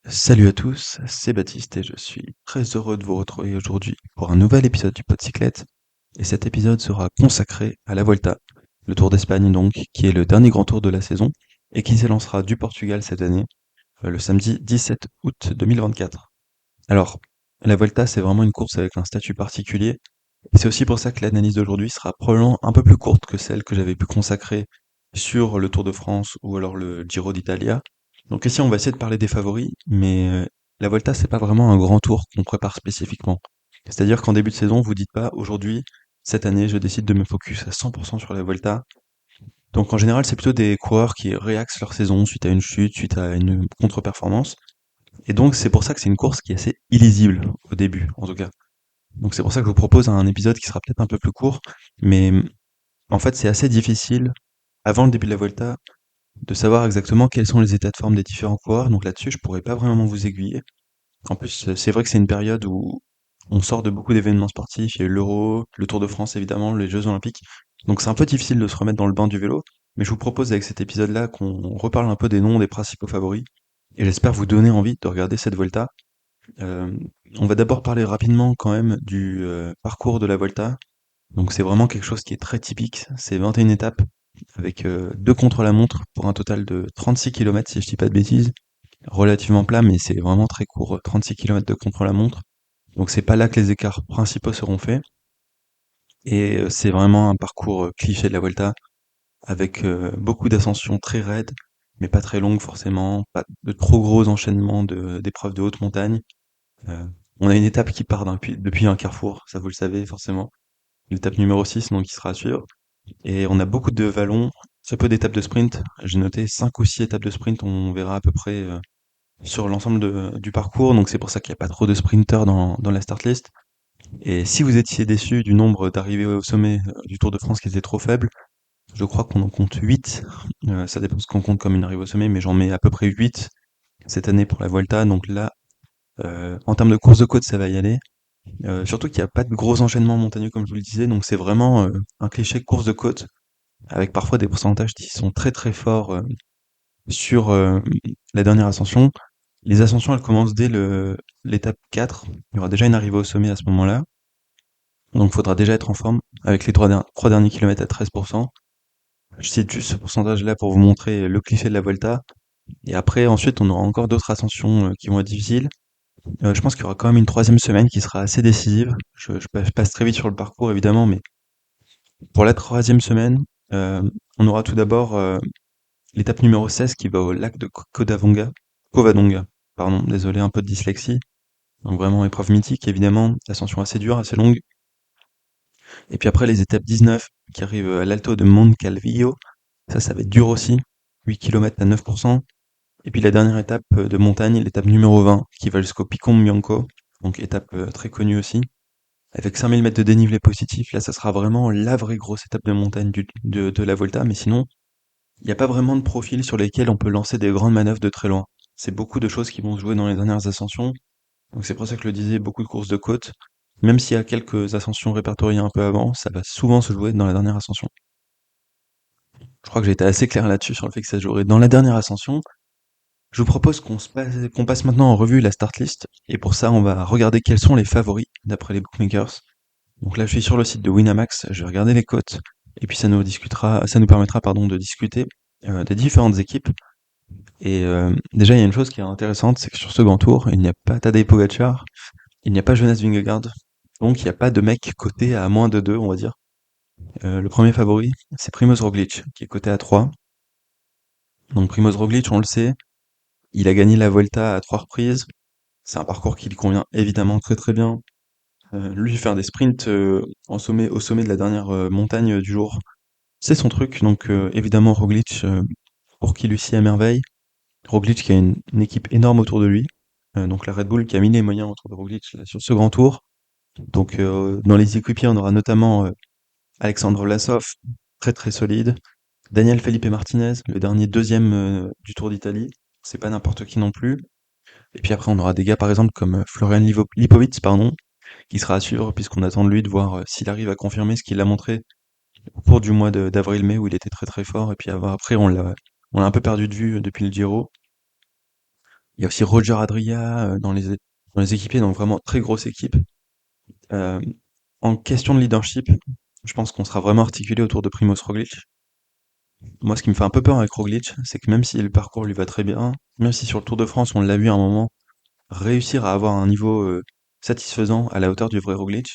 Salut à tous, c'est Baptiste et je suis très heureux de vous retrouver aujourd'hui pour un nouvel épisode du Podcyclette. Et cet épisode sera consacré à la Volta, le Tour d'Espagne donc, qui est le dernier grand tour de la saison et qui s'élancera du Portugal cette année, le samedi 17 août 2024. Alors, la Volta c'est vraiment une course avec un statut particulier et c'est aussi pour ça que l'analyse d'aujourd'hui sera probablement un peu plus courte que celle que j'avais pu consacrer sur le Tour de France ou alors le Giro d'Italia. Donc ici, on va essayer de parler des favoris, mais la Volta, c'est pas vraiment un grand tour qu'on prépare spécifiquement. C'est-à-dire qu'en début de saison, vous dites pas aujourd'hui, cette année, je décide de me focus à 100% sur la Volta. Donc en général, c'est plutôt des coureurs qui réaxent leur saison suite à une chute, suite à une contre-performance. Et donc c'est pour ça que c'est une course qui est assez illisible au début, en tout cas. Donc c'est pour ça que je vous propose un épisode qui sera peut-être un peu plus court, mais en fait c'est assez difficile, avant le début de la Volta, de savoir exactement quels sont les états de forme des différents coureurs. Donc là-dessus, je pourrais pas vraiment vous aiguiller. En plus, c'est vrai que c'est une période où on sort de beaucoup d'événements sportifs. Il y a eu l'Euro, le Tour de France évidemment, les Jeux Olympiques. Donc c'est un peu difficile de se remettre dans le bain du vélo. Mais je vous propose avec cet épisode-là qu'on reparle un peu des noms des principaux favoris. Et j'espère vous donner envie de regarder cette Volta. Euh, on va d'abord parler rapidement quand même du parcours de la Volta. Donc c'est vraiment quelque chose qui est très typique. C'est 21 étapes avec deux contre-la-montre pour un total de 36 km si je dis pas de bêtises. Relativement plat, mais c'est vraiment très court, 36 km de contre-la-montre. Donc c'est pas là que les écarts principaux seront faits. Et c'est vraiment un parcours cliché de la Volta, avec beaucoup d'ascensions très raides, mais pas très longues forcément, pas de trop gros enchaînements d'épreuves de haute montagne. Euh, on a une étape qui part depuis un carrefour, ça vous le savez forcément. L'étape numéro 6, donc qui sera à suivre. Et on a beaucoup de vallons, très peu d'étapes de sprint. J'ai noté 5 ou 6 étapes de sprint, on verra à peu près sur l'ensemble du parcours, donc c'est pour ça qu'il n'y a pas trop de sprinters dans la start list. Et si vous étiez déçu du nombre d'arrivées au sommet du Tour de France qui était trop faible, je crois qu'on en compte 8. Ça dépend de ce qu'on compte comme une arrivée au sommet, mais j'en mets à peu près 8 cette année pour la Volta. Donc là, en termes de course de côte, ça va y aller. Surtout qu'il n'y a pas de gros enchaînements montagneux comme je vous le disais, donc c'est vraiment un cliché course de côte, avec parfois des pourcentages qui sont très très forts sur la dernière ascension. Les ascensions, elles commencent dès l'étape 4. Il y aura déjà une arrivée au sommet à ce moment-là. Donc, il faudra déjà être en forme avec les trois derniers kilomètres à 13%. Je cite juste ce pourcentage-là pour vous montrer le cliché de la Volta. Et après, ensuite, on aura encore d'autres ascensions qui vont être difficiles. Je pense qu'il y aura quand même une troisième semaine qui sera assez décisive. Je passe très vite sur le parcours, évidemment, mais pour la troisième semaine, euh, on aura tout d'abord l'étape numéro 16 qui va au lac de Covadonga. Pardon, désolé, un peu de dyslexie. Donc vraiment épreuve mythique, évidemment, ascension assez dure, assez longue. Et puis après les étapes 19 qui arrivent à l'Alto de Moncalvillo, ça va être dur aussi, 8 km à 9%. Et puis la dernière étape de montagne, l'étape numéro 20, qui va jusqu'au Picon Bianco, donc étape très connue aussi, avec 5000 mètres de dénivelé positif. Là, ça sera vraiment la vraie grosse étape de montagne de la Volta, mais sinon, il n'y a pas vraiment de profil sur lesquels on peut lancer des grandes manœuvres de très loin. C'est beaucoup de choses qui vont se jouer dans les dernières ascensions, donc c'est pour ça que je le disais, beaucoup de courses de côte. Même s'il y a quelques ascensions répertoriées un peu avant, ça va souvent se jouer dans la dernière ascension. Je crois que j'ai été assez clair là-dessus sur le fait que ça se jouerait dans la dernière ascension. Je vous propose qu'on passe maintenant en revue la start list, et pour ça on va regarder quels sont les favoris d'après les bookmakers. Donc là je suis sur le site de Winamax, je vais regarder les cotes, et puis ça nous permettra pardon, de discuter des différentes équipes. Et déjà il y a une chose qui est intéressante, c'est que sur ce grand tour, il n'y a pas Tadej Pogacar, il n'y a pas Jonas Vingegaard, donc il n'y a pas de mec coté à moins de 2, on va dire. Le premier favori, c'est Primoz Roglic, qui est coté à 3. Donc Primoz Roglic, on le sait, il a gagné la Volta à 3 reprises. C'est un parcours qui lui convient évidemment très très bien. Lui, faire des sprints au sommet de la dernière montagne du jour, c'est son truc. Donc évidemment Roglic, pour qui lui à merveille. Roglic qui a une équipe énorme autour de lui. Donc la Red Bull qui a mis les moyens autour de Roglic là, sur ce grand tour. Donc dans les équipiers, on aura notamment Alexandre Vlasov, très très solide. Daniel Felipe Martinez, le dernier deuxième du Tour d'Italie. C'est pas n'importe qui non plus. Et puis après, on aura des gars par exemple comme Florian Lipovic, pardon, qui sera à suivre puisqu'on attend de lui de voir s'il arrive à confirmer ce qu'il a montré au cours du mois d'avril-mai où il était très très fort. Et puis après, on l'a un peu perdu de vue depuis le Giro. Il y a aussi Roger Adria dans les équipiers, donc vraiment très grosse équipe. Euh, En question de leadership, je pense qu'on sera vraiment articulé autour de Primoz Roglic. Moi, ce qui me fait un peu peur avec Roglic, c'est que même si le parcours lui va très bien, même si sur le Tour de France, on l'a vu à un moment, réussir à avoir un niveau satisfaisant à la hauteur du vrai Roglic,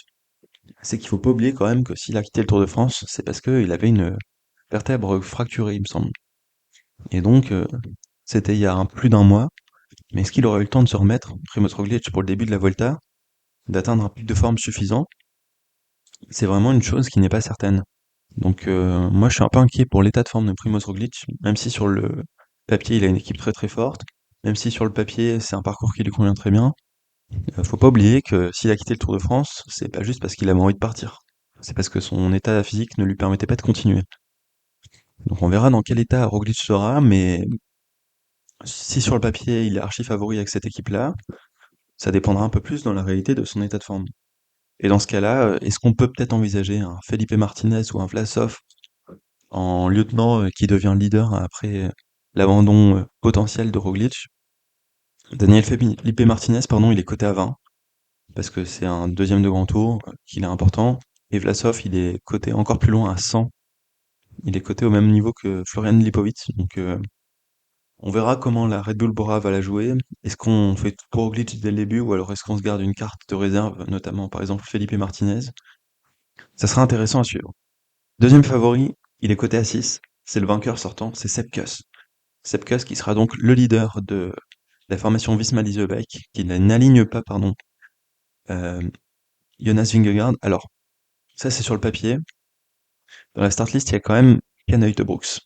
c'est qu'il faut pas oublier quand même que s'il a quitté le Tour de France, c'est parce qu'il avait une vertèbre fracturée, il me semble. Et donc, c'était il y a plus d'un mois, mais est-ce qu'il aurait eu le temps de se remettre, Primoz Roglic, pour le début de la Volta, d'atteindre un pic de forme suffisant? C'est vraiment une chose qui n'est pas certaine. Donc moi je suis un peu inquiet pour l'état de forme de Primoz Roglic, même si sur le papier il a une équipe très très forte, même si sur le papier c'est un parcours qui lui convient très bien, faut pas oublier que s'il a quitté le Tour de France, c'est pas juste parce qu'il avait envie de partir. C'est parce que son état physique ne lui permettait pas de continuer. Donc on verra dans quel état Roglic sera, mais si sur le papier il est archi favori avec cette équipe-là, ça dépendra un peu plus dans la réalité de son état de forme. Et dans ce cas-là, est-ce qu'on peut peut-être envisager un Felipe Martinez ou un Vlasov en lieutenant qui devient leader après l'abandon potentiel de Roglic? Daniel Felipe Martinez, pardon, il est coté à 20 parce que c'est un deuxième de grand tour, qu'il est important. Et Vlasov, il est coté encore plus loin à 100. Il est coté au même niveau que Florian Lipovic. Donc on verra comment la Red Bull Bora va la jouer. Est-ce qu'on fait tout pour Roglic dès le début ou alors est-ce qu'on se garde une carte de réserve, notamment par exemple Felipe Martinez? Ça sera intéressant à suivre. Deuxième favori, il est coté à 6. C'est le vainqueur sortant, c'est Sepp Kuss. Sepp Kuss qui sera donc le leader de la formation Visma-Leasebike, qui n'aligne pas, pardon, euh, Jonas Vingegaard. Alors, ça c'est sur le papier. Dans la start list, il y a quand même Ken Uijtdebroeks.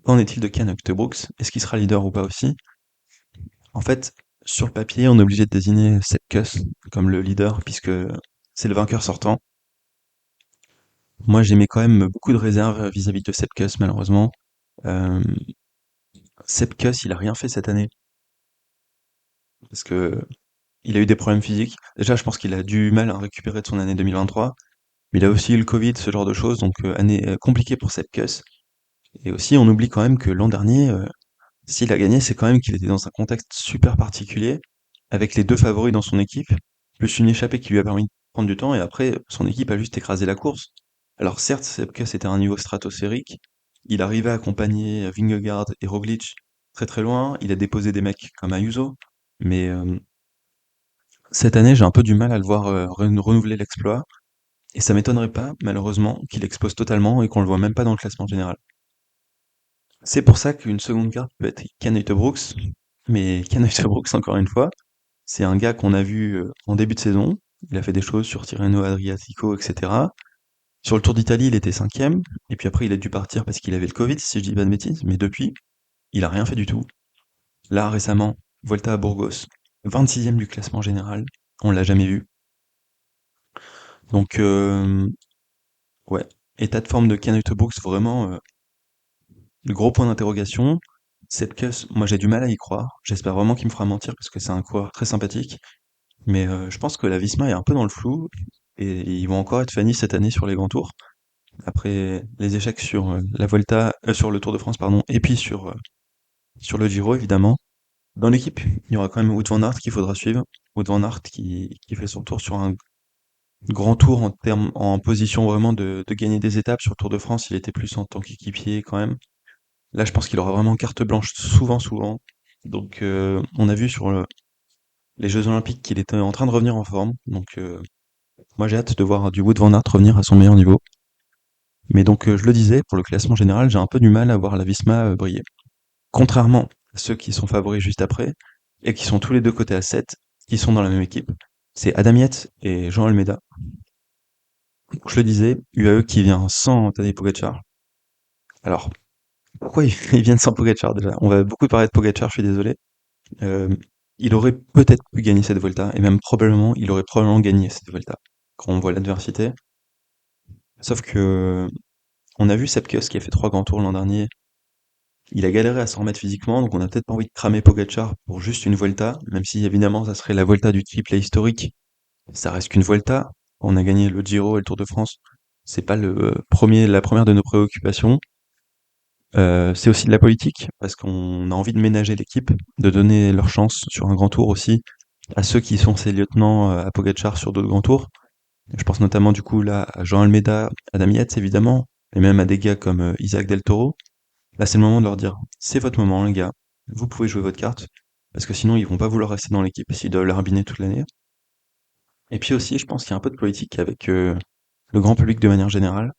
Qu'en est-il de Ken Uijtdebroeks? Est-ce qu'il sera leader ou pas aussi? En fait, sur le papier, on est obligé de désigner Sepp Kuss comme le leader, puisque c'est le vainqueur sortant. Moi, j'émets quand même beaucoup de réserves vis-à-vis de Sepp Kuss, malheureusement. Euh, Sepp Kuss, il a rien fait cette année, parce que il a eu des problèmes physiques. Déjà, je pense qu'il a du mal à récupérer de son année 2023. Mais il a aussi eu le Covid, ce genre de choses, donc année compliquée pour Sepp Kuss. Et aussi, on oublie quand même que l'an dernier, s'il a gagné, c'est quand même qu'il était dans un contexte super particulier, avec les deux favoris dans son équipe, plus une échappée qui lui a permis de prendre du temps, et après, son équipe a juste écrasé la course. Alors certes, Sepp Kuss était à un niveau stratosphérique, il arrivait à accompagner Vingegaard et Roglic très très loin, il a déposé des mecs comme Ayuso, mais cette année, j'ai un peu du mal à le voir renouveler l'exploit, et ça m'étonnerait pas, malheureusement, qu'il explose totalement et qu'on le voit même pas dans le classement général. C'est pour ça qu'une seconde carte peut être Kenneth Brooks, mais Kenneth Brooks, encore une fois, c'est un gars qu'on a vu en début de saison. Il a fait des choses sur Tirreno Adriatico, etc. Sur le Tour d'Italie, il était cinquième, et puis après, il a dû partir parce qu'il avait le Covid, si je dis pas de bêtises, mais depuis, il a rien fait du tout. Là, récemment, Volta à Burgos, 26e du classement général, on l'a jamais vu. Donc, ouais, état de forme de Kenneth Brooks, vraiment, le gros point d'interrogation. Cette caisse, moi j'ai du mal à y croire. J'espère vraiment qu'il me fera mentir parce que c'est un coureur très sympathique. Mais je pense que la Visma est un peu dans le flou et ils vont encore être fannis cette année sur les grands tours. Après les échecs sur la Volta, sur le Tour de France, pardon, et puis sur le Giro évidemment. Dans l'équipe, il y aura quand même Wout van Aert qu'il faudra suivre. Wout van Aert qui fait son tour sur un grand tour en position vraiment de gagner des étapes. Sur le Tour de France, il était plus en tant qu'équipier quand même. Là, je pense qu'il aura vraiment carte blanche souvent, souvent. Donc, on a vu sur les Jeux Olympiques qu'il était en train de revenir en forme. Donc, moi, j'ai hâte de voir du Wout van Aert revenir à son meilleur niveau. Mais donc, je le disais, pour le classement général, j'ai un peu du mal à voir la Visma briller. Contrairement à ceux qui sont favoris juste après, et qui sont tous les deux cotés à 7, qui sont dans la même équipe, c'est Adam Yates et Jean Almeida. Donc, je le disais, UAE qui vient sans Tadej Pogacar. Alors, pourquoi ils viennent sans Pogacar déjà? On va beaucoup parler de Pogacar, je suis désolé. Euh, il aurait peut-être pu gagner cette Volta, et même probablement, il aurait probablement gagné cette Volta, quand on voit l'adversité. Sauf que, on a vu Sepkus qui a fait 3 grands tours l'an dernier, il a galéré à s'en remettre physiquement, donc on a peut-être pas envie de cramer Pogacar pour juste une Volta, même si évidemment ça serait la Volta du triplé historique, ça reste qu'une Volta. On a gagné le Giro et le Tour de France, c'est pas la première de nos préoccupations. C'est aussi de la politique, parce qu'on a envie de ménager l'équipe, de donner leur chance sur un grand tour aussi à ceux qui sont ses lieutenants, à Pogačar sur d'autres grands tours. Je pense notamment du coup là à Jean Almeida, Adam Yates évidemment, et même à des gars comme Isaac Del Toro. Là, c'est le moment de leur dire, c'est votre moment, les gars. Vous pouvez jouer votre carte, parce que sinon ils vont pas vouloir rester dans l'équipe s'ils doivent la rabiner toute l'année. Et puis aussi, je pense qu'il y a un peu de politique avec le grand public de manière générale.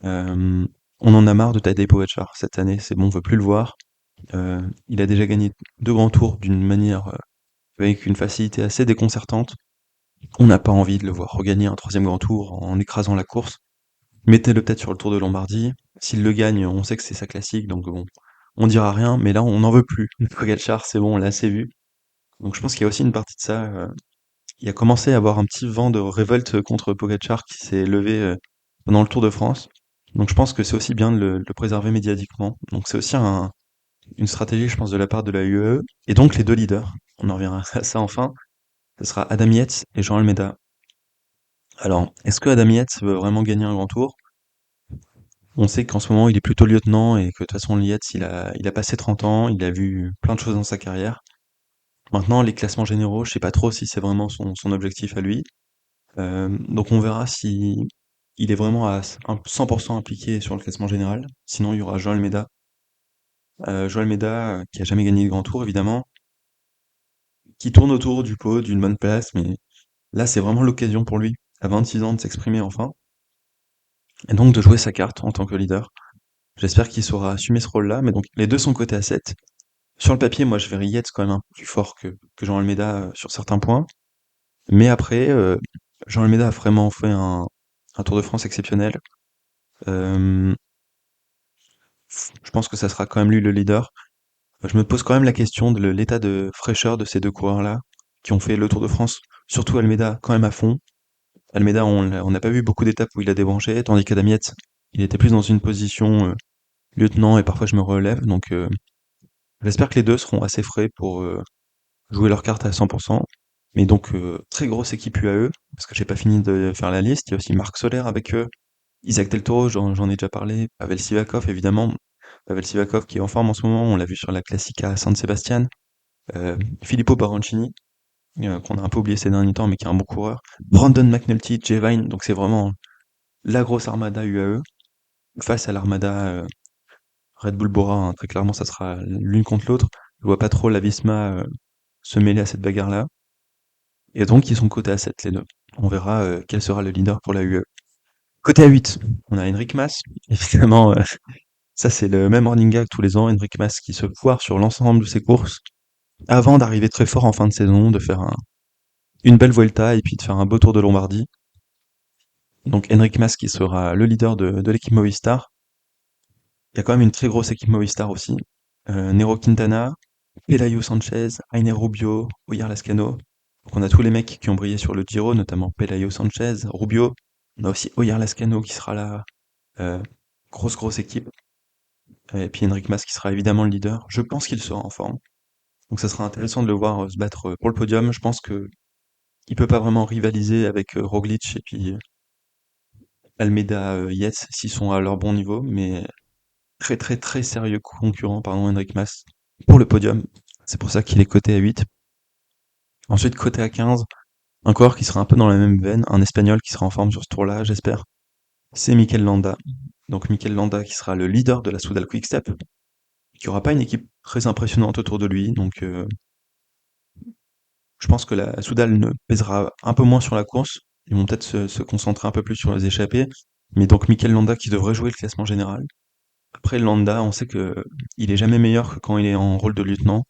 Euh, on en a marre de Tadej Pogacar cette année, c'est bon, on veut plus le voir. Il a déjà gagné 2 grands tours d'une manière avec une facilité assez déconcertante. On n'a pas envie de le voir regagner un troisième grand tour en écrasant la course. Mettez-le peut-être sur le Tour de Lombardie. S'il le gagne, on sait que c'est sa classique, donc bon, on dira rien, mais là, on n'en veut plus. Pogacar, c'est bon, on l'a assez vu. Donc je pense qu'il y a aussi une partie de ça. Il a commencé à avoir un petit vent de révolte contre Pogacar qui s'est levé pendant le Tour de France. Donc je pense que c'est aussi bien de le préserver médiatiquement. Donc c'est aussi une stratégie, je pense, de la part de la UAE. Et donc les deux leaders, on en reviendra à ça enfin, ce sera Adam Yates et Jean Almeida. Alors, est-ce que Adam Yates veut vraiment gagner un grand tour? On sait qu'en ce moment, il est plutôt lieutenant et que de toute façon, Yates, il a passé 30 ans, il a vu plein de choses dans sa carrière. Maintenant, les classements généraux, je sais pas trop si c'est vraiment son objectif à lui. Donc on verra si il est vraiment à 100% impliqué sur le classement général. Sinon, il y aura Joan Almeida. Joan Almeida, qui a jamais gagné de grand tour, évidemment, qui tourne autour du pot, d'une bonne place, mais là, c'est vraiment l'occasion pour lui, à 26 ans, de s'exprimer enfin, et donc de jouer sa carte en tant que leader. J'espère qu'il saura assumer ce rôle-là, mais donc les deux sont cotés à 7. Sur le papier, moi, je verrais Yates quand même un peu plus fort que Jean Almeida sur certains points, mais après, Jean Almeida a vraiment fait un Tour de France exceptionnel. Euh, je pense que ça sera quand même lui le leader. Je me pose quand même la question de l'état de fraîcheur de ces deux coureurs-là, qui ont fait le Tour de France, surtout Almeida, quand même à fond. Almeida, on n'a pas vu beaucoup d'étapes où il a débranché, tandis qu'Adam Yates, il était plus dans une position lieutenant et parfois je me relève, donc j'espère que les deux seront assez frais pour jouer leur carte à 100%. Mais donc, très grosse équipe UAE, parce que j'ai pas fini de faire la liste, il y a aussi Marc Soler avec eux, Isaac Del Toro, j'en ai déjà parlé, Pavel Sivakov évidemment, Pavel Sivakov qui est en forme en ce moment, on l'a vu sur la Classica à San Sebastian, Filippo Baroncini, qu'on a un peu oublié ces derniers temps mais qui est un bon coureur, Brandon McNulty, Jay Vine, donc c'est vraiment la grosse armada UAE, face à l'armada Red Bull Bora, hein, très clairement ça sera l'une contre l'autre, je vois pas trop la Visma se mêler à cette bagarre-là, et donc ils sont cotés à 7 les deux. On verra quel sera le leader pour la UE. Côté à 8, on a Enric Mas, évidemment, ça c'est le même running gag tous les ans, Enric Mas qui se foire sur l'ensemble de ses courses, avant d'arriver très fort en fin de saison, de faire une belle Vuelta et puis de faire un beau tour de Lombardie. Donc Enric Mas qui sera le leader de l'équipe Movistar. Il y a quand même une très grosse équipe Movistar aussi. Nero Quintana, Pelayo Sanchez, Ainer Rubio, Oyer Lascano. Donc on a tous les mecs qui ont brillé sur le Giro, notamment Pelayo Sanchez, Rubio. On a aussi Oyer Lascano qui sera là. Euh, grosse équipe. Et puis Enric Mas qui sera évidemment le leader. Je pense qu'il sera en forme. Donc ça sera intéressant de le voir se battre pour le podium. Je pense que il peut pas vraiment rivaliser avec Roglic et puis Almeida, Yates s'ils sont à leur bon niveau, mais très sérieux concurrent, pardon, Enric Mas pour le podium. C'est pour ça qu'il est coté à 8. Ensuite, coté à 15, un coureur qui sera un peu dans la même veine, un Espagnol qui sera en forme sur ce tour-là, j'espère. C'est Mikel Landa. Donc Mikel Landa qui sera le leader de la Soudal Quick-Step, qui aura pas une équipe très impressionnante autour de lui, donc je pense que la Soudal ne pèsera un peu moins sur la course. Ils vont peut-être se concentrer un peu plus sur les échappées. Mais donc Mikel Landa qui devrait jouer le classement général. Après Landa, on sait que il est jamais meilleur que quand il est en rôle de lieutenant.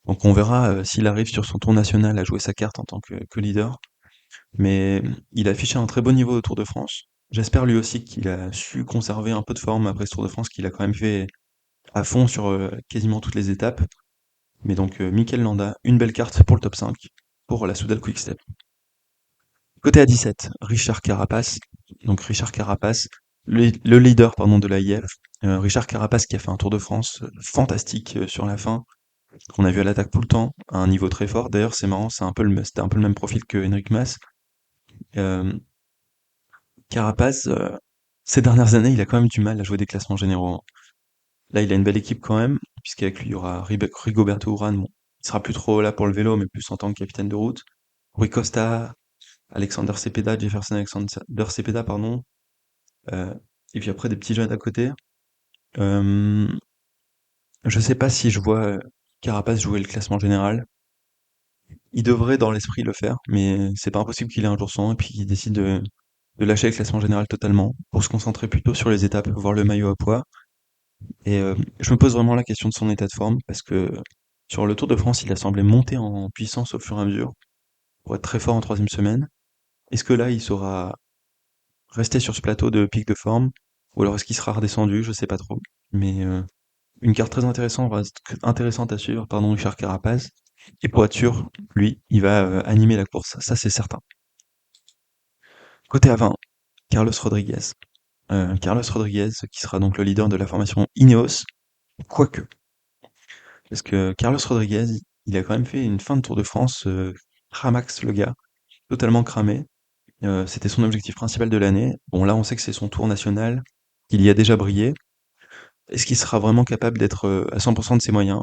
Donc on verra s'il arrive sur son tour national à jouer sa carte en tant que leader. Mais il a affiché un très beau niveau au Tour de France. J'espère lui aussi qu'il a su conserver un peu de forme après ce Tour de France qu'il a quand même fait à fond sur quasiment toutes les étapes. Mais donc Mikel Landa, une belle carte pour le top 5 pour la Soudal Quick-Step. Côté à 17, Richard Carapace. Donc Richard Carapace, le leader pardon, de l'AIF. Richard Carapace qui a fait un Tour de France fantastique sur la fin, qu'on a vu à l'attaque tout le temps, à un niveau très fort. D'ailleurs, c'est marrant, c'était un peu le même profil que Henrik Mas. Euh, Carapace, ces dernières années, il a quand même du mal à jouer des classements généraux, hein. Là, il a une belle équipe quand même, puisqu'avec lui, il y aura Rigoberto Urán. Bon, il sera plus trop là pour le vélo, mais plus en tant que capitaine de route. Rui Costa, Alexander Cepeda, Jefferson Alexander Cepeda, pardon. Euh, et puis après, des petits jeunes à côté. Euh, je sais pas si je vois Carapace jouer le classement général. Il devrait dans l'esprit le faire, mais c'est pas impossible qu'il ait un jour sans et puis qu'il décide de lâcher le classement général totalement pour se concentrer plutôt sur les étapes, voir le maillot à poids. Et je me pose vraiment la question de son état de forme parce que sur le Tour de France, il a semblé monter en puissance au fur et à mesure pour être très fort en troisième semaine. Est-ce que là, il saura rester sur ce plateau de pic de forme ou alors est-ce qu'il sera redescendu? Je sais pas trop. Mais une carte très intéressante à suivre, pardon, Richard Carapaz. Et pour être sûr, lui, il va animer la course, ça c'est certain. Côté avant, Carlos Rodriguez. Carlos Rodriguez, qui sera donc le leader de la formation Ineos, quoique. Parce que Carlos Rodriguez, il a quand même fait une fin de Tour de France cramax, le gars, totalement cramé. C'était son objectif principal de l'année. Bon, là, on sait que c'est son tour national, qu'il y a déjà brillé. Est-ce qu'il sera vraiment capable d'être à 100% de ses moyens?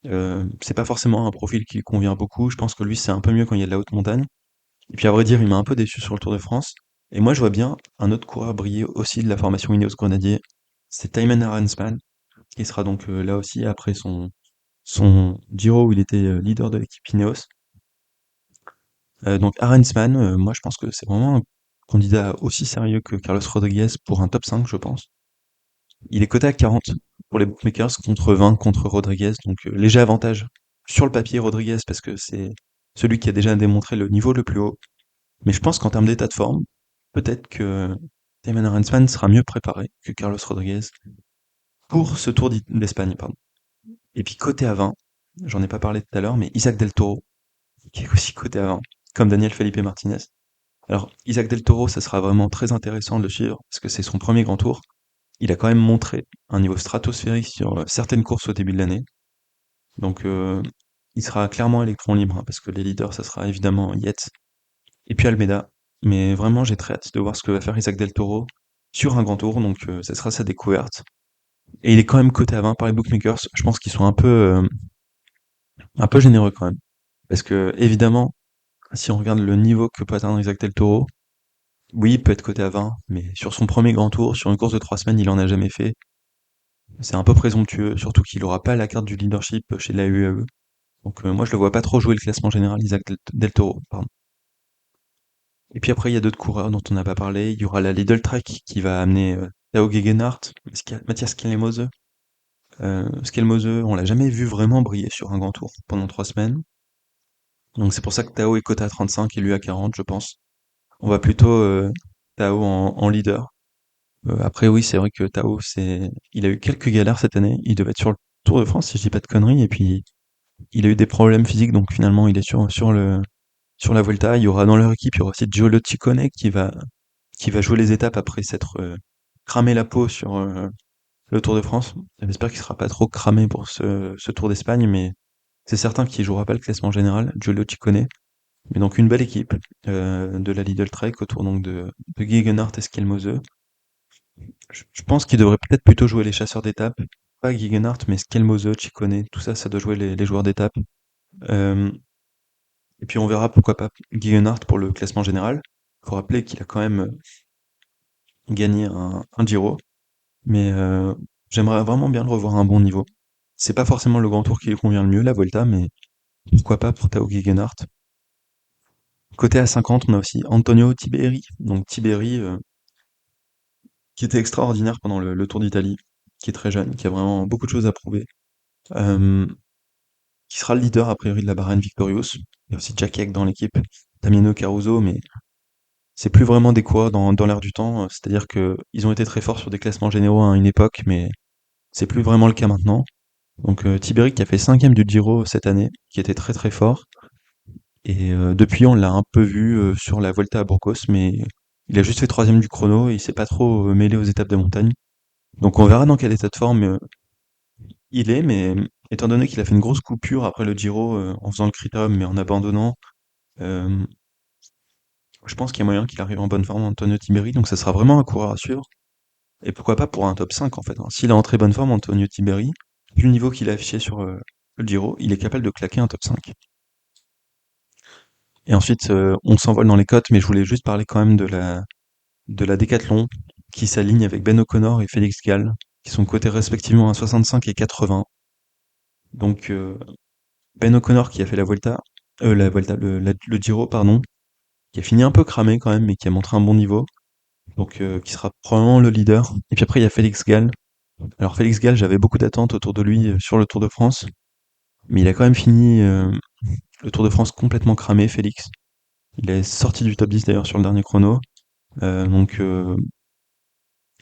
C'est pas forcément un profil qui lui convient beaucoup. Je pense que lui, c'est un peu mieux quand il y a de la haute montagne. Et puis, à vrai dire, il m'a un peu déçu sur le Tour de France. Et moi, je vois bien un autre coureur briller aussi de la formation Ineos Grenadier. C'est Thymen Arensman, qui sera donc là aussi après son Giro où il était leader de l'équipe Ineos. Donc Arensman, moi je pense que c'est vraiment un candidat aussi sérieux que Carlos Rodriguez pour un top 5, je pense. Il est coté à 40 pour les bookmakers contre 20 contre Rodriguez, donc léger avantage sur le papier Rodriguez parce que c'est celui qui a déjà démontré le niveau le plus haut. Mais je pense qu'en termes d'état de forme, peut-être que Thymen Arensman sera mieux préparé que Carlos Rodriguez pour ce Tour d'Espagne, pardon. Et puis côté à 20, j'en ai pas parlé tout à l'heure, mais Isaac Del Toro, qui est aussi coté à 20, comme Daniel Felipe Martinez. Alors, Isaac Del Toro, ça sera vraiment très intéressant de le suivre, parce que c'est son premier grand tour. Il a quand même montré un niveau stratosphérique sur certaines courses au début de l'année. Donc, il sera clairement électron libre, hein, parce que les leaders, ça sera évidemment Yates et puis Almeida. Mais vraiment, j'ai très hâte de voir ce que va faire Isaac Del Toro sur un grand tour, donc ça sera sa découverte. Et il est quand même coté à 20 par les bookmakers. Je pense qu'ils sont un peu généreux quand même. Parce que, évidemment, si on regarde le niveau que peut atteindre Isaac Del Toro, oui, il peut être coté à 20, mais sur son premier grand tour, sur une course de 3 semaines, il en a jamais fait. C'est un peu présomptueux, surtout qu'il aura pas la carte du leadership chez la UAE. Donc moi, je le vois pas trop jouer le classement général Isaac Del Toro, pardon. Et puis après, il y a d'autres coureurs dont on n'a pas parlé. Il y aura la Lidl Trek qui va amener Tao Gegenhardt, Matthias Skelmose. Skelmose, on l'a jamais vu vraiment briller sur un grand tour pendant 3 semaines. Donc c'est pour ça que Tao est coté à 35 et lui à 40, je pense. On va plutôt Tao en leader. Après oui, c'est vrai que Tao, il a eu quelques galères cette année. Il devait être sur le Tour de France, si je dis pas de conneries, et puis il a eu des problèmes physiques, donc finalement il est sur la Vuelta. Il y aura dans leur équipe, il y aura aussi Giulio Ciccone qui va jouer les étapes après s'être cramé la peau sur le Tour de France. J'espère qu'il sera pas trop cramé pour ce Tour d'Espagne, mais c'est certain qu'il jouera pas le classement général, Giulio Ciccone. Mais donc une belle équipe de la Lidl Trek autour donc de Gegenhardt et Skelmose. Je pense qu'il devrait peut-être plutôt jouer les chasseurs d'étapes. Pas Gegenhardt, mais Skelmose, Ciccone, tout ça, ça doit jouer les joueurs d'étape. Euh, et puis on verra pourquoi pas Gegenhardt pour le classement général. Faut rappeler qu'il a quand même gagné un Giro, mais j'aimerais vraiment bien le revoir à un bon niveau. C'est pas forcément le grand tour qui lui convient le mieux, la Volta, mais pourquoi pas pour Tao Gegenhardt. Côté à 50, on a aussi Antonio Tiberi. Donc Tiberi, qui était extraordinaire pendant le Tour d'Italie, qui est très jeune, qui a vraiment beaucoup de choses à prouver. Euh, qui sera le leader a priori de la Bahrain Victorious. Il y a aussi Jack Egg dans l'équipe, Damiano Caruso, mais c'est plus vraiment des coureurs dans l'air du temps. C'est-à-dire que ils ont été très forts sur des classements généraux à une époque, mais c'est plus vraiment le cas maintenant. Donc Tiberi qui a fait cinquième du Giro cette année, qui était très très fort. Et depuis on l'a un peu vu sur la Volta à Burgos, mais il a juste fait troisième du chrono et il s'est pas trop mêlé aux étapes de montagne. Donc on verra dans quel état de forme il est, mais étant donné qu'il a fait une grosse coupure après le Giro en faisant le critérium mais en abandonnant, euh, je pense qu'il y a moyen qu'il arrive en bonne forme Antonio Tiberi, donc ça sera vraiment un coureur à suivre. Et pourquoi pas pour un top 5 en fait, hein. S'il est en très bonne forme, Antonio Tiberi, vu le niveau qu'il a affiché sur le Giro, il est capable de claquer un top 5. Et ensuite, on s'envole dans les cotes, mais je voulais juste parler quand même de la Décathlon, qui s'aligne avec Ben O'Connor et Félix Gall, qui sont cotés respectivement à 65 et 80. Donc Ben O'Connor qui a fait le Giro, pardon, qui a fini un peu cramé quand même, mais qui a montré un bon niveau, donc qui sera probablement le leader. Et puis après, il y a Félix Gall. Alors Félix Gall, j'avais beaucoup d'attentes autour de lui sur le Tour de France, mais il a quand même fini le Tour de France complètement cramé, Félix. Il est sorti du top 10 d'ailleurs sur le dernier chrono. Donc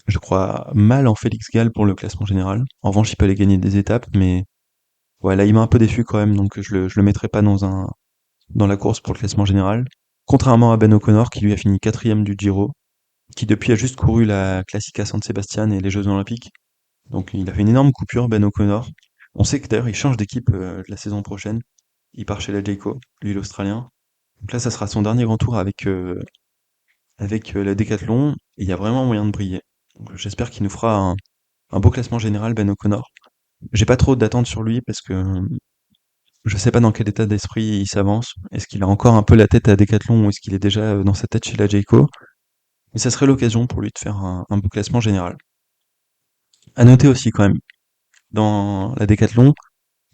je crois mal en Félix Gall pour le classement général. En revanche, il peut aller gagner des étapes, mais ouais, là il m'a un peu déçu quand même, donc je le mettrai pas dans la course pour le classement général. Contrairement à Ben O'Connor qui lui a fini quatrième du Giro, qui depuis a juste couru la Classica San Sebastian et les Jeux Olympiques. Donc il a fait une énorme coupure, Ben O'Connor. On sait que d'ailleurs il change d'équipe la saison prochaine. Il part chez la Jayco, lui l'Australien. Donc là, ça sera son dernier grand tour avec la Décathlon. Et il y a vraiment moyen de briller. Donc, j'espère qu'il nous fera un beau classement général, Ben O'Connor. J'ai pas trop d'attentes sur lui parce que je sais pas dans quel état d'esprit il s'avance. Est-ce qu'il a encore un peu la tête à Décathlon ou est-ce qu'il est déjà dans sa tête chez la Jayco? Mais ça serait l'occasion pour lui de faire un beau classement général. À noter aussi quand même, dans la Décathlon,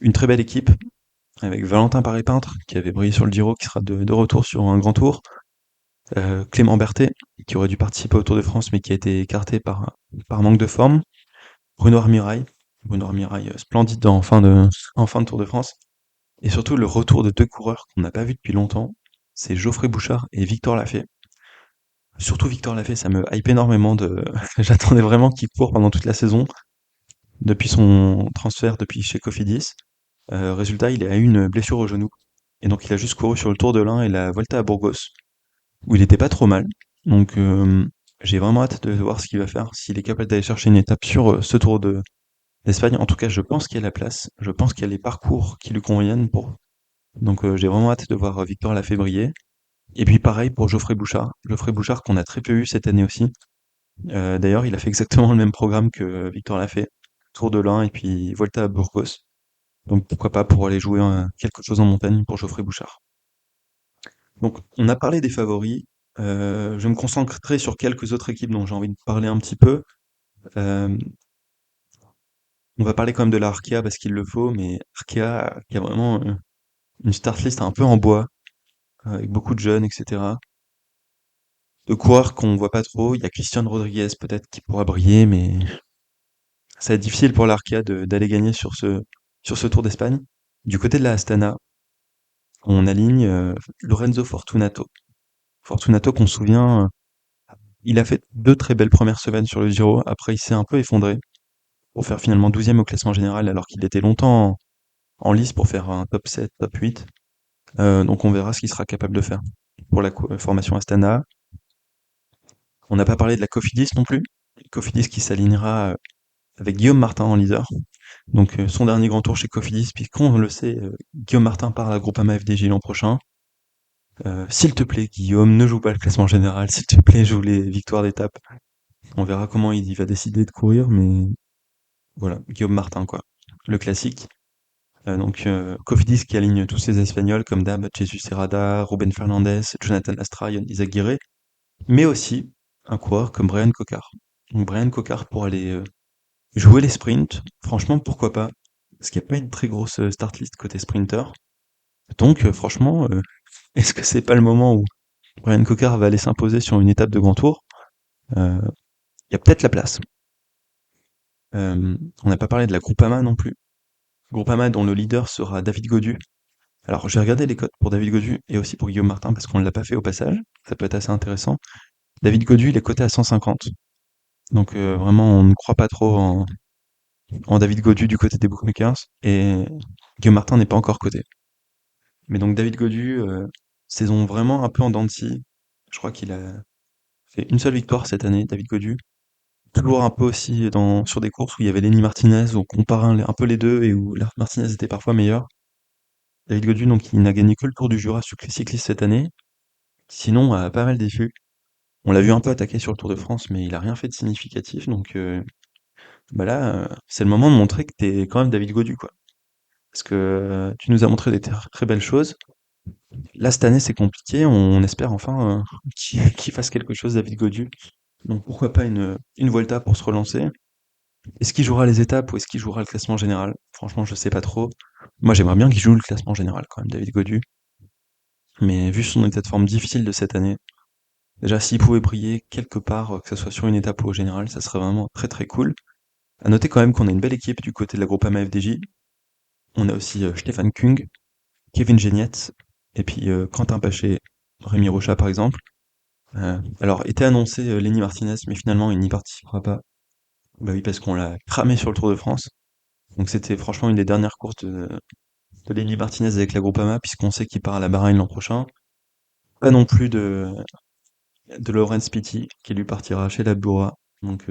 une très belle équipe avec Valentin Paré-Peintre qui avait brillé sur le Giro, qui sera de retour sur un grand tour. Clément Berthet qui aurait dû participer au Tour de France mais qui a été écarté par manque de forme. Bruno Armirail, Bruno Armirail splendide en fin de Tour de France. Et surtout le retour de deux coureurs qu'on n'a pas vu depuis longtemps, c'est Geoffrey Bouchard et Victor Lafay. Surtout Victor Lafay, ça me hype énormément de. J'attendais vraiment qu'il court pendant toute la saison, depuis son transfert depuis chez Cofidis. Résultat, il a eu une blessure au genou. Et donc il a juste couru sur le Tour de l'Ain et la Volta à Burgos, où il était pas trop mal. Donc j'ai vraiment hâte de voir ce qu'il va faire, s'il est capable d'aller chercher une étape sur ce Tour d'Espagne. En tout cas, je pense qu'il y a la place, je pense qu'il y a les parcours qui lui conviennent pour. Donc j'ai vraiment hâte de voir Victor Lafay briller. Et puis pareil pour Geoffrey Bouchard. Geoffrey Bouchard qu'on a très peu eu cette année aussi. D'ailleurs, il a fait exactement le même programme que Victor l'a fait. Tour de l'Ain et puis Volta à Burgos. Donc pourquoi pas pour aller jouer quelque chose en montagne pour Geoffrey Bouchard. Donc on a parlé des favoris. Je vais me concentrer sur quelques autres équipes dont j'ai envie de parler un petit peu. Euh, on va parler quand même de la Arkea parce qu'il le faut, mais Arkea qui a vraiment une start list un peu en bois, avec beaucoup de jeunes, etc. De coureurs qu'on voit pas trop. Il y a Christian Rodriguez peut-être qui pourra briller, mais ça va être difficile pour l'Arca d'aller gagner sur ce Tour d'Espagne. Du côté de la Astana, on aligne Lorenzo Fortunato. Fortunato qu'on se souvient, il a fait deux très belles premières semaines sur le Giro. Après, il s'est un peu effondré pour faire finalement 12e au classement général alors qu'il était longtemps en lice pour faire un top 7, top 8. Donc on verra ce qu'il sera capable de faire pour la formation Astana. On n'a pas parlé de la Cofidis non plus. Cofidis qui s'alignera avec Guillaume Martin en leader. Donc son dernier grand tour chez Cofidis, puisqu'on le sait, Guillaume Martin part à la Groupama FDJ l'an prochain. S'il te plaît, Guillaume, ne joue pas le classement général, s'il te plaît, joue les victoires d'étape. On verra comment il va décider de courir, mais voilà, Guillaume Martin, quoi. Le classique. Donc Cofidis qui aligne tous ses Espagnols comme d'hab, Jesus Serrada, Ruben Fernandez, Jonathan Astra, Yon Izagirre, mais aussi un coureur comme Brian Cocard. Donc Brian Cocard pour aller jouer les sprints, franchement, pourquoi pas? Parce qu'il n'y a pas une très grosse start list côté sprinter. Donc, franchement, est-ce que c'est pas le moment où Brian Cocard va aller s'imposer sur une étape de grand tour? Il y a peut-être la place. On n'a pas parlé de la Groupama non plus. Groupama dont le leader sera David Gaudu. Alors, j'ai regardé les cotes pour David Gaudu et aussi pour Guillaume Martin parce qu'on ne l'a pas fait au passage. Ça peut être assez intéressant. David Gaudu, il est coté à 150. Donc, vraiment, on ne croit pas trop en David Gaudu du côté des bookmakers. Et Guillaume Martin n'est pas encore coté. Mais donc David Gaudu, saison vraiment un peu en dents de scie. Je crois qu'il a fait une seule victoire cette année, David Gaudu. Toujours un peu aussi sur des courses où il y avait Lenny Martinez, où on compare un peu les deux et où Martinez était parfois meilleur. David Gaudu, donc, il n'a gagné que le Tour du Jura cycliste cette année. Sinon, pas mal déçu. On l'a vu un peu attaquer sur le Tour de France, mais il a rien fait de significatif, donc bah là, c'est le moment de montrer que t'es quand même David Gaudu, quoi. Parce que tu nous as montré des très belles choses. Là, cette année, c'est compliqué. On espère enfin qu'il fasse quelque chose, David Gaudu. Donc pourquoi pas une Volta pour se relancer. Est-ce qu'il jouera les étapes ou est-ce qu'il jouera le classement général? Franchement, je sais pas trop. Moi, j'aimerais bien qu'il joue le classement général quand même, David Gaudu. Mais vu son état de forme difficile de cette année, déjà s'il pouvait briller quelque part, que ce soit sur une étape ou au général, ça serait vraiment très très cool. À noter quand même qu'on a une belle équipe du côté de la Groupama FDJ. On a aussi Stéphane Kung, Kevin Geniette, et puis Quentin Paché, Rémi Rocha par exemple. Alors, était annoncé Lenny Martinez, mais finalement il n'y participera pas. Bah oui, parce qu'on l'a cramé sur le Tour de France. Donc c'était franchement une des dernières courses de Lenny Martinez avec la Groupama, puisqu'on sait qu'il part à la Bahreïn l'an prochain. Pas non plus de Laurens Pitty, qui lui partira chez la Bora. Donc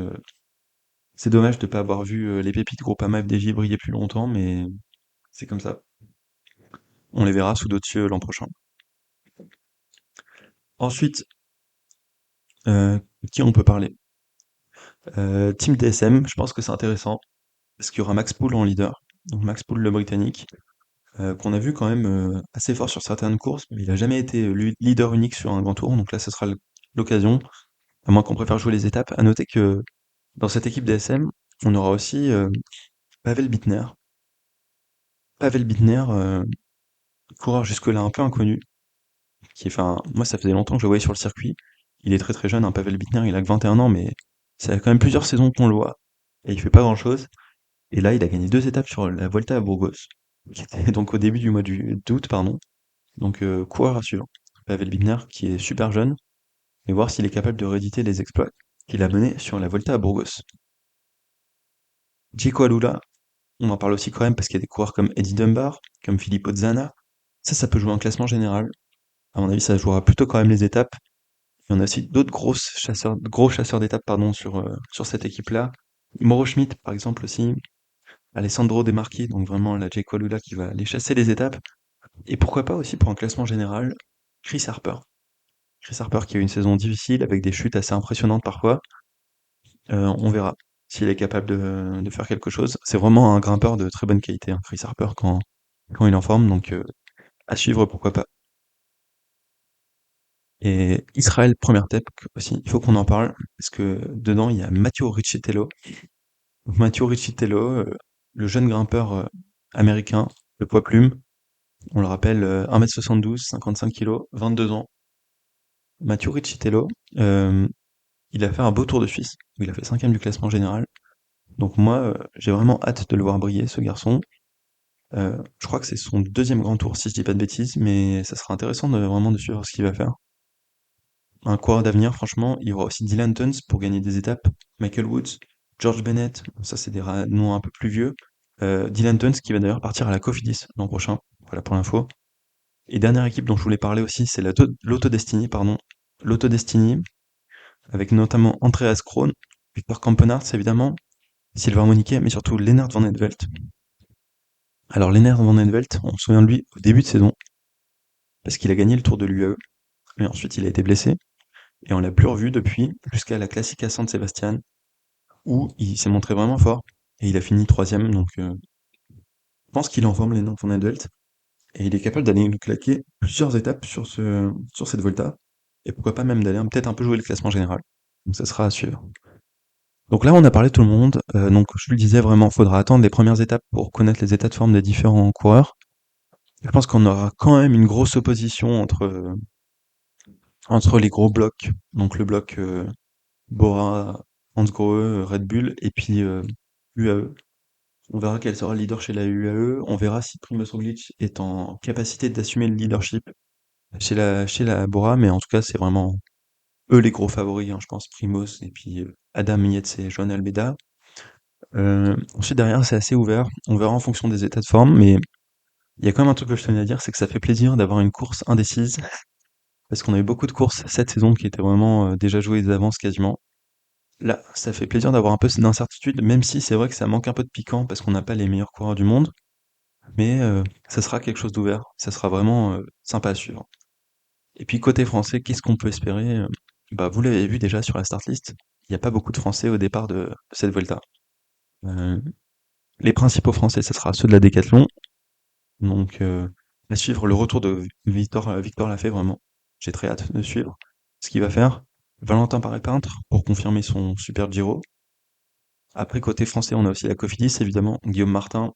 c'est dommage de ne pas avoir vu les pépites Groupama FDJ briller plus longtemps, mais c'est comme ça. On les verra sous d'autres cieux l'an prochain. Ensuite, euh, qui on peut parler? Team DSM, je pense que c'est intéressant, parce qu'il y aura Max Poole en leader. Donc Max Poole, le Britannique, qu'on a vu quand même assez fort sur certaines courses, mais il a jamais été leader unique sur un grand tour, donc là ce sera l'occasion, à moins qu'on préfère jouer les étapes. À noter que dans cette équipe DSM, on aura aussi Pavel Bittner. Pavel Bittner, coureur jusque-là un peu inconnu, enfin, moi ça faisait longtemps que je le voyais sur le circuit. Il est très très jeune, hein, Pavel Bittner, il a que 21 ans, mais ça a quand même plusieurs saisons qu'on le voit, et il fait pas grand-chose. Et là, il a gagné 2 étapes sur la Volta à Burgos, qui était donc au début du mois d'août, pardon. Donc coureur à suivre. Pavel Bittner, qui est super jeune, et voir s'il est capable de rééditer les exploits qu'il a menés sur la Volta à Burgos. Chico Alula, on en parle aussi quand même parce qu'il y a des coureurs comme Eddie Dunbar, comme Filippo Zana. Ça peut jouer un classement général. À mon avis, ça jouera plutôt quand même les étapes. Il y en a aussi d'autres gros chasseurs d'étapes, pardon, sur cette équipe-là. Mauro Schmidt, par exemple, aussi. Alessandro De Marchi, donc vraiment la Jake Walula qui va aller chasser les étapes. Et pourquoi pas aussi pour un classement général, Chris Harper. Chris Harper qui a eu une saison difficile avec des chutes assez impressionnantes parfois. On verra s'il est capable de faire quelque chose. C'est vraiment un grimpeur de très bonne qualité, hein, Chris Harper, quand il est en forme, donc à suivre, pourquoi pas. Et Israël, première tep aussi, il faut qu'on en parle, parce que dedans, il y a Matteo Riccitello. Donc, Matteo Riccitello, le jeune grimpeur américain, le poids plume, on le rappelle, 1m72, 55 kg, 22 ans. Matteo Riccitello, il a fait un beau Tour de Suisse, où il a fait 5ème du classement général. Donc moi, j'ai vraiment hâte de le voir briller, ce garçon. Je crois que c'est son deuxième grand tour, si je dis pas de bêtises, mais ça sera intéressant vraiment de suivre ce qu'il va faire. Un coureur d'avenir, franchement. Il y aura aussi Dylan Tuns pour gagner des étapes, Michael Woods, George Bennett, ça c'est des noms un peu plus vieux. Dylan Tuns qui va d'ailleurs partir à la Cofidis l'an prochain, voilà pour l'info. Et dernière équipe dont je voulais parler aussi, c'est l'Autodestiny, pardon. L'Autodestiny, avec notamment Andreas Krohn, Victor Campenaerts évidemment, Sylvain Moniquet, mais surtout Lennart Van Etvelt. Alors Lennart Van Etvelt, on se souvient de lui au début de saison, parce qu'il a gagné le Tour de l'UAE, mais ensuite il a été blessé, et on l'a plus revu depuis, jusqu'à la Classica San Sebastian, où il s'est montré vraiment fort, et il a fini troisième, donc je pense qu'il est en forme Lennart Van Etvelt, et il est capable d'aller nous claquer plusieurs étapes sur cette Volta, et pourquoi pas même d'aller peut-être un peu jouer le classement général. Donc ça sera à suivre. Donc là, on a parlé de tout le monde. Donc je le disais vraiment, faudra attendre les premières étapes pour connaître les états de forme des différents coureurs. Je pense qu'on aura quand même une grosse opposition entre les gros blocs. Donc le bloc Bora, Hansgrohe, Red Bull et puis UAE. On verra quel sera le leader chez la UAE. On verra si Primoz Roglic est en capacité d'assumer le leadership chez la Bora. Mais en tout cas, c'est vraiment eux les gros favoris, hein, je pense. Primoz et puis Adam Yates et Joan Almeida. Ensuite derrière c'est assez ouvert, on verra en fonction des états de forme, mais il y a quand même un truc que je tenais à dire, c'est que ça fait plaisir d'avoir une course indécise, parce qu'on a eu beaucoup de courses cette saison qui étaient vraiment déjà jouées d'avance quasiment. Là, ça fait plaisir d'avoir un peu d'incertitude, même si c'est vrai que ça manque un peu de piquant parce qu'on n'a pas les meilleurs coureurs du monde, mais ça sera quelque chose d'ouvert, ça sera vraiment sympa à suivre. Et puis côté français, qu'est-ce qu'on peut espérer? Bah, vous l'avez vu déjà sur la start list, il n'y a pas beaucoup de Français au départ de cette Vuelta. Euh, les principaux Français, ce sera ceux de la Décathlon, donc à suivre le retour de Victor Lafay, vraiment. J'ai très hâte de suivre ce qu'il va faire. Valentin Paré-Peintre pour confirmer son super Giro. Après, côté français, on a aussi la Cofidis, évidemment, Guillaume Martin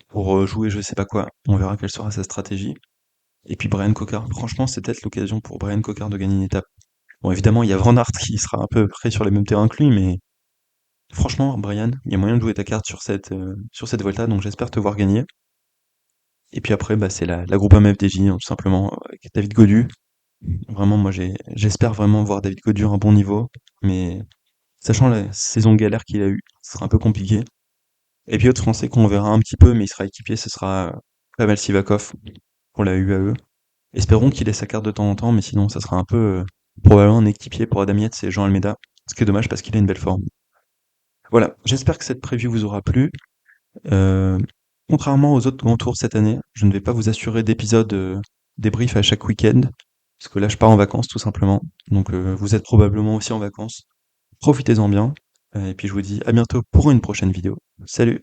pour jouer je sais pas quoi. On verra quelle sera sa stratégie. Et puis Brian Cocard. Franchement, c'est peut-être l'occasion pour Brian Cocard de gagner une étape. Bon, évidemment, il y a Van Aert qui sera un peu près sur les mêmes terrains que lui, mais franchement, Brian, il y a moyen de jouer ta carte sur cette Volta, donc j'espère te voir gagner. Et puis après, bah, c'est la Groupama FDJ, hein, tout simplement, avec David Gaudu. Vraiment, moi, j'espère vraiment voir David Gaudu à un bon niveau, mais sachant la saison galère qu'il a eue, ce sera un peu compliqué. Et puis autre Français qu'on verra un petit peu, mais il sera équipier, ce sera Pavel Sivakov pour la UAE. Espérons qu'il ait sa carte de temps en temps, mais sinon, ça sera un peu probablement un équipier pour Adam Yates et Jean Almeida, ce qui est dommage parce qu'il a une belle forme. Voilà, j'espère que cette preview vous aura plu. Euh, Contrairement aux autres grands tours cette année, je ne vais pas vous assurer d'épisodes débrief à chaque week-end, parce que là je pars en vacances tout simplement. Donc vous êtes probablement aussi en vacances. Profitez-en bien. Et puis je vous dis à bientôt pour une prochaine vidéo. Salut!